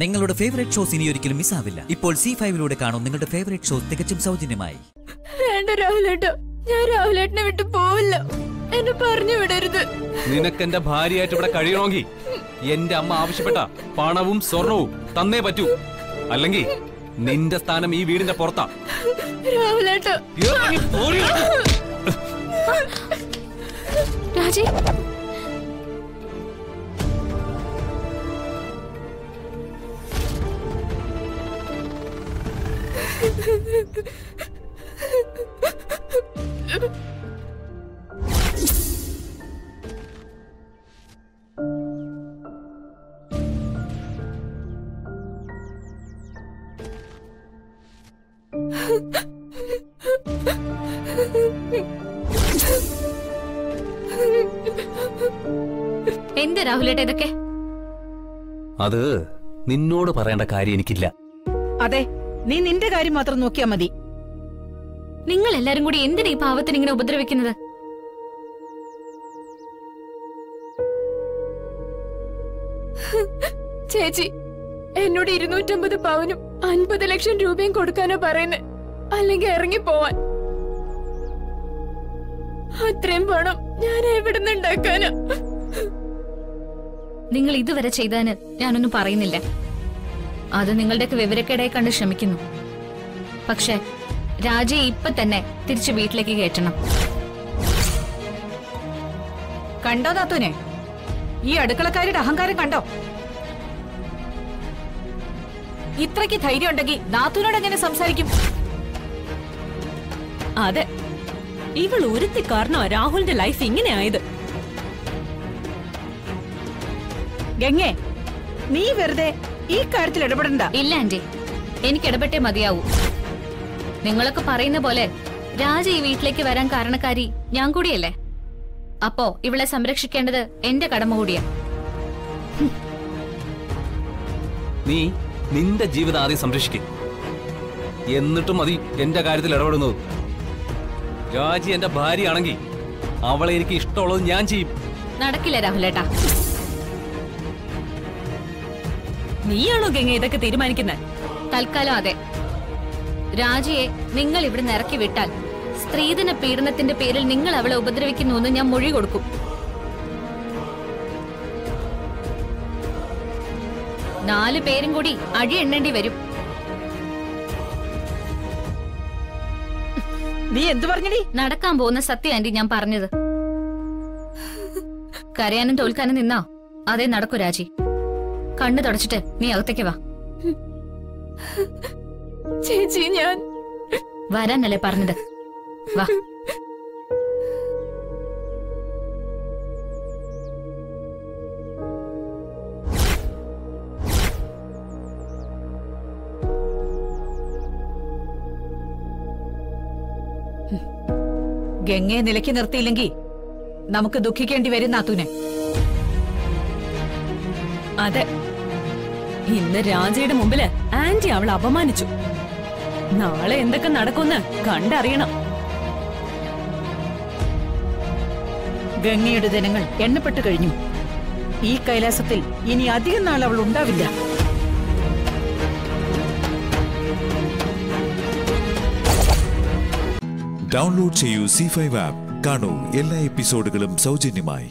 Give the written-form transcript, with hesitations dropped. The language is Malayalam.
നിങ്ങളുടെ ഫേവറേറ്റ് ഷോസ് ഇനി ഒരിക്കലും മിസ്സാവില്ല. ഇപ്പോൾ C5 കാണും നിങ്ങളുടെ ഫേവറേറ്റ് ഷോസ് തികച്ചും സൗജന്യമായി. വേണ്ട രാഹുലേട്ടാ, ഞാൻ രാഹുലേട്ടനെ വിട്ടു പോവില്ല. എന്നെ പറഞ്ഞു വിടരുത്. നിനക്ക് എന്റെ ഭാര്യയായിട്ട് ഇവിടെ കഴിയണമെങ്കിൽ എന്റെ അമ്മ ആവശ്യപ്പെട്ട പണവും സ്വർണവും തന്നേ പറ്റൂ. അല്ലെങ്കിൽ നിന്റെ സ്ഥാനം ഈ വീടിന്റെ പുറത്താ. രാഹുലേട്ടാ, രാജി എന്താ രാഹുലേട്ട ഇതൊക്കെ? അത് നിന്നോട് പറയേണ്ട കാര്യം എനിക്കില്ല. അതെ, നീ നിന്റെ കാര്യം മാത്രം നോക്കിയാ മതി. നിങ്ങൾ എല്ലാരും കൂടി എന്തിനാ ഈ പാവത്തിന് ഇങ്ങനെ ഉപദ്രവിക്കുന്നത്? ചേച്ചി, എന്നോട് 250 പവനും 50 ലക്ഷം രൂപയും കൊടുക്കാനാ പറയുന്നത്. അല്ലെങ്കിൽ ഇറങ്ങി പോവാൻ. അത്രയും പണം ഞാൻ എവിടുന്ന് ഉണ്ടാക്കാനാ? നിങ്ങൾ ഇതുവരെ ചെയ്തതിന് ഞാനൊന്നും പറയുന്നില്ല. അത് നിങ്ങളുടെയൊക്കെ വിവരക്കേടായി കണ്ട് ശ്രമിക്കുന്നു. പക്ഷെ രാജയെ ഇപ്പൊ തന്നെ തിരിച്ചു വീട്ടിലേക്ക് കയറ്റണം. കണ്ടോ നാത്തൂനെ, ഈ അടുക്കളക്കാരുടെ അഹങ്കാരം കണ്ടോ? ഇത്രയ്ക്ക് ധൈര്യം ഉണ്ടെങ്കിൽ നാത്തൂനോട് എങ്ങനെ സംസാരിക്കും? അതെ, ഇവൾ ഒരുത്തി കാരണമാ രാഹുലിന്റെ ലൈഫ് ഇങ്ങനെ ആയത്. ഗംഗേ, നീ വെറുതെ ഈ കാര്യത്തിൽ ഇടപെടണ്ട. ഇല്ല ആന്റി, എനിക്ക് ഇടപെട്ടേ മതിയാവൂ. നിങ്ങളൊക്കെ പറയുന്ന പോലെ രാജ ഈ വീട്ടിലേക്ക് വരാൻ കാരണക്കാരി ഞാൻ കൂടിയല്ലേ? അപ്പോ ഇവളെ സംരക്ഷിക്കേണ്ടത് എന്റെ കടമ കൂടിയാ. നീ നിന്റെ ജീവിതം ആദ്യം സംരക്ഷിക്കും, എന്നിട്ടും മതി എന്റെ കാര്യത്തിൽ ഇടപെടുന്നത്. രാജി എന്റെ ഭാര്യയാണെങ്കിൽ അവളെ എനിക്ക് ഇഷ്ടമുള്ളത് ഞാൻ ചെയ്യും. നടക്കില്ല രാഹുലേട്ടാ. നീയാണോ ഗംഗ ഇതൊക്കെ തീരുമാനിക്കുന്നത്? തൽക്കാലം അതെ. രാജയെ നിങ്ങൾ ഇവിടെ ഇറക്കി വിട്ടാൽ സ്ത്രീധന പീഡനത്തിന്റെ പേരിൽ നിങ്ങൾ അവളെ ഉപദ്രവിക്കുന്നുവെന്ന് ഞാൻ മൊഴി കൊടുക്കും. നാലു പേരും കൂടി അഴി എണ്ണേണ്ടി വരും. നീ എന്തു പറഞ്ഞടി? നടക്കാൻ പോകുന്ന സത്യം ആന്റി ഞാൻ പറഞ്ഞത്. കരയാനും തോൽക്കാനും നിന്നാ അതേ നടക്കൂ രാജി. കണ്ണു തുടച്ചിട്ട് നീ അകത്തേക്ക് വാ. ചേച്ചി, ഞാൻ വരാനല്ലേ പറഞ്ഞത്? വാ. ഗംഗയെ നിലയ്ക്ക് നിർത്തിയില്ലെങ്കിൽ നമുക്ക് ദുഃഖിക്കേണ്ടി വരും നാത്തൂനെ. അതെ, ഇന്ന് രാജയുടെ മുമ്പില് ആന്റി അവളെ അപമാനിച്ചു. നാളെ എന്തൊക്കെ നടക്കുമെന്ന് കണ്ടറിയണം. ഗംഗയുടെ ദിനങ്ങൾ എണ്ണപ്പെട്ടു കഴിഞ്ഞു. ഈ കൈലാസത്തിൽ ഇനി അധികം നാൾ അവൾ ഉണ്ടാവില്ല. ഡൗൺലോഡ് ചെയ്യൂ C5 ആപ്പ്. കാണൂ എല്ലാ എപ്പിസോഡുകളും സൗജന്യമായി.